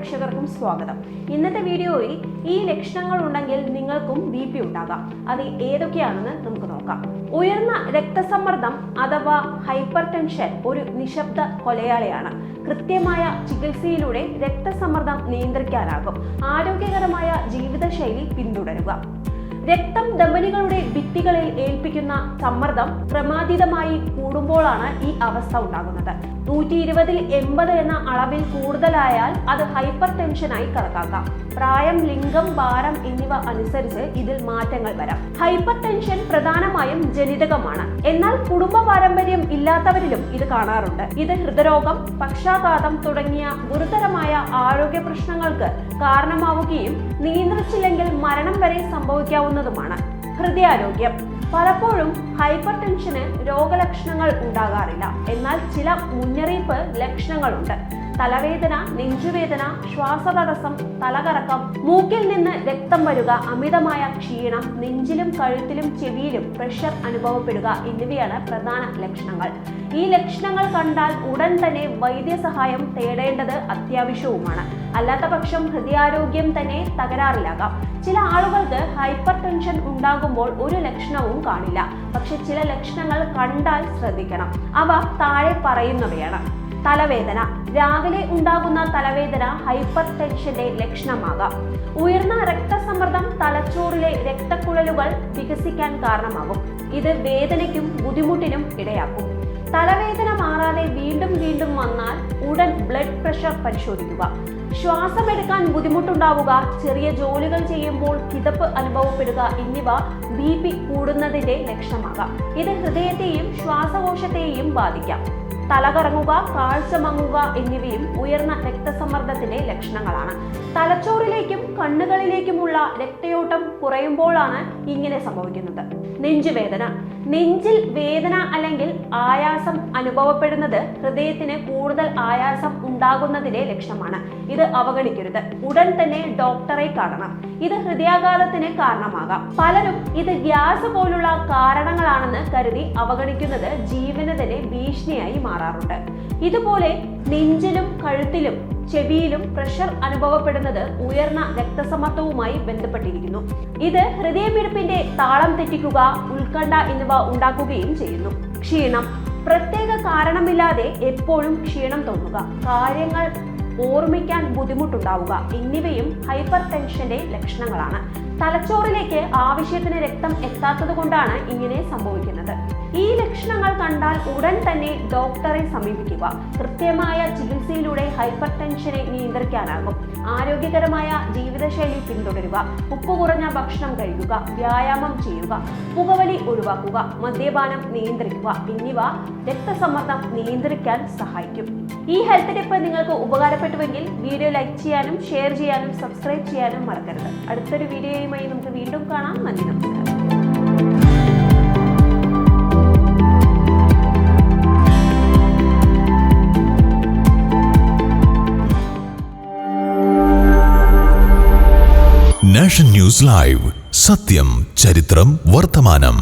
പ്രേക്ഷകർക്കും സ്വാഗതം. ഇന്നത്തെ വീഡിയോയിൽ ഈ ലക്ഷണങ്ങൾ ഉണ്ടെങ്കിൽ നിങ്ങൾക്കും BP ഉണ്ടാകാം. അത് ഏതൊക്കെയാണെന്ന് നമുക്ക് നോക്കാം. ഉയർന്ന രക്തസമ്മർദ്ദം അഥവാ ഹൈപ്പർ ടെൻഷൻ ഒരു നിശബ്ദ കൊലയാളിയാണ്. കൃത്യമായ ചികിത്സയിലൂടെ രക്തസമ്മർദ്ദം നിയന്ത്രിക്കാനാകും. ആരോഗ്യകരമായ ജീവിതശൈലി പിന്തുടരുക. രക്തം ധമനികളുടെ ഭിത്തികളിൽ ഏൽപ്പിക്കുന്ന സമ്മർദ്ദം ക്രമാതീതമായി കൂടുമ്പോഴാണ് ഈ അവസ്ഥ ഉണ്ടാകുന്നത്. 120-ൽ 80 എന്ന അളവിൽ കൂടുതലായാൽ അത് ഹൈപ്പർ ടെൻഷനായി കണക്കാക്കാം. പ്രായം, ലിംഗം, ഭാരം എന്നിവ അനുസരിച്ച് ഇതിൽ മാറ്റങ്ങൾ വരാം. ഹൈപ്പർ ടെൻഷൻ പ്രധാനമായും ജനിതകമാണ്. എന്നാൽ കുടുംബ പാരമ്പര്യം ഇല്ലാത്തവരിലും ഇത് കാണാറുണ്ട്. ഇത് ഹൃദ്രോഗം, പക്ഷാഘാതം തുടങ്ങിയ ഗുരുതരമായ ആരോഗ്യ പ്രശ്നങ്ങൾക്ക് കാരണമാവുകയും നിയന്ത്രിച്ചില്ലെങ്കിൽ മരണം വരെ സംഭവിക്കാവുന്നതുമാണ്. ഹൃദയാരോഗ്യം. പലപ്പോഴും ഹൈപ്പർ ടെൻഷന് രോഗലക്ഷണങ്ങൾ ഉണ്ടാകാറില്ല. എന്നാൽ ചില മുന്നറിയിപ്പ് ലക്ഷണങ്ങളുണ്ട്. തലവേദന, നെഞ്ചുവേദന, ശ്വാസതടസ്സം, തലകറക്കം, മൂക്കിൽ നിന്ന് രക്തം വരുക, അമിതമായ ക്ഷീണം, നെഞ്ചിലും കഴുത്തിലും ചെവിയിലും പ്രഷർ അനുഭവപ്പെടുക എന്നിവയാണ് പ്രധാന ലക്ഷണങ്ങൾ. ഈ ലക്ഷണങ്ങൾ കണ്ടാൽ ഉടൻ തന്നെ വൈദ്യസഹായം തേടേണ്ടത് അത്യാവശ്യവുമാണ്. അല്ലാത്ത പക്ഷം ഹൃദയാരോഗ്യം തന്നെ തകരാറിലാകാം. ചില ആളുകൾക്ക് ഹൈപ്പർ ടെൻഷൻ ഉണ്ടാകുമ്പോൾ ഒരു ലക്ഷണവും കാണില്ല. പക്ഷെ ചില ലക്ഷണങ്ങൾ കണ്ടാൽ ശ്രദ്ധിക്കണം. അവ താഴെ പറയുന്നവയാണ്. തലവേദന. രാവിലെ ഉണ്ടാകുന്ന തലവേദന ഹൈപ്പർ ടെൻഷന്റെ ലക്ഷണമാകാം. ഉയർന്ന രക്തസമ്മർദ്ദം തലച്ചോറിലെ രക്തക്കുഴലുകൾ വികസിക്കാൻ കാരണമാകും. ഇത് വേദനയ്ക്കും ബുദ്ധിമുട്ടിനും ഇടയാക്കും. തലവേദന മാറാതെ വീണ്ടും വീണ്ടും വന്നാൽ ഉടൻ ബ്ലഡ് പ്രഷർ പരിശോധിക്കുക. ശ്വാസമെടുക്കാൻ ബുദ്ധിമുട്ടുണ്ടാവുക, ചെറിയ ജോലികൾ ചെയ്യുമ്പോൾ കിതപ്പ് അനുഭവപ്പെടുക എന്നിവ BP കൂടുന്നതിന്റെ ലക്ഷണമാകാം. ഇത് ഹൃദയത്തെയും ശ്വാസകോശത്തെയും ബാധിക്കാം. തലകറങ്ങുക, കാഴ്ച മങ്ങുക എന്നിവയും ഉയർന്ന രക്തസമ്മർദ്ദത്തിന്റെ ലക്ഷണങ്ങളാണ്. തലച്ചോറിലേക്കും കണ്ണുകളിലേക്കുമുള്ള രക്തയോട്ടം കുറയുമ്പോഴാണ് ഇങ്ങനെ സംഭവിക്കുന്നത്. നെഞ്ചുവേദന. നെഞ്ചിൽ വേദന അല്ലെങ്കിൽ ആയാസം അനുഭവപ്പെടുന്നത് ഹൃദയത്തിന് കൂടുതൽ ആയാസം ഉണ്ടാകുന്നതിന്റെ ലക്ഷണമാണ്. ഇത് അവഗണിക്കരുത്. ഉടൻ തന്നെ ഡോക്ടറെ കാണണം. ഇത് ഹൃദയാഘാതത്തിന് കാരണമാകാം. പലരും ഇത് ഗ്യാസ് പോലുള്ള കാരണങ്ങളാണെന്ന് കരുതി അവഗണിക്കുന്നത് ജീവന് തന്നെ ഭീഷണിയായി മാറാറുണ്ട്. ഇതുപോലെ നെഞ്ചിലും കഴുത്തിലും ചെവിയിലും പ്രഷർ അനുഭവപ്പെടുന്നത് ഉയർന്ന രക്തസമ്മർദ്ദവുമായി ബന്ധപ്പെട്ടിരിക്കുന്നു. ഇത് ഹൃദയമിടിപ്പിന്റെ താളം തെറ്റിക്കുക, ഉത്കണ്ഠ എന്നിവ ഉണ്ടാക്കുകയും ചെയ്യുന്നു. ക്ഷീണം. പ്രത്യേക കാരണമില്ലാതെ എപ്പോഴും ക്ഷീണം തോന്നുക, കാര്യങ്ങൾ ഓർമ്മിക്കാൻ ബുദ്ധിമുട്ടുണ്ടാവുക എന്നിവയും ഹൈപ്പർ ടെൻഷന്റെ ലക്ഷണങ്ങളാണ്. തലച്ചോറിലേക്ക് ആവശ്യത്തിന് രക്തം എത്താത്തത് കൊണ്ടാണ് ഇങ്ങനെ സംഭവിക്കുന്നത്. ഈ ലക്ഷണങ്ങൾ കണ്ടാൽ ഉടൻ തന്നെ ഡോക്ടറെ സമീപിക്കുക. കൃത്യമായ ചികിത്സയിലൂടെ ഹൈപ്പർ ടെൻഷനെ നിയന്ത്രിക്കാനാകും. ആരോഗ്യകരമായ ജീവിതശൈലി പിന്തുടരുക. ഉപ്പ് കുറഞ്ഞ ഭക്ഷണം കഴിക്കുക, വ്യായാമം ചെയ്യുക, പുകവലി ഒഴിവാക്കുക, മദ്യപാനം നിയന്ത്രിക്കുക എന്നിവ രക്തസമ്മർദ്ദം നിയന്ത്രിക്കാൻ സഹായിക്കും. ഈ ഹെൽത്ത് ടിപ്പ് നിങ്ങൾക്ക് ഉപകാരപ്പെട്ടുവെങ്കിൽ വീഡിയോ ലൈക്ക് ചെയ്യാനും ഷെയർ ചെയ്യാനും സബ്സ്ക്രൈബ് ചെയ്യാനും മറക്കരുത്. അടുത്തൊരു വീഡിയോയുമായി നമുക്ക് വീണ്ടും കാണാം. നന്ദി, നമസ്കാരം. നാഷൻ ന്യൂസ് ലൈവ്, സത്യം, ചരിത്രം, വർത്തമാനം.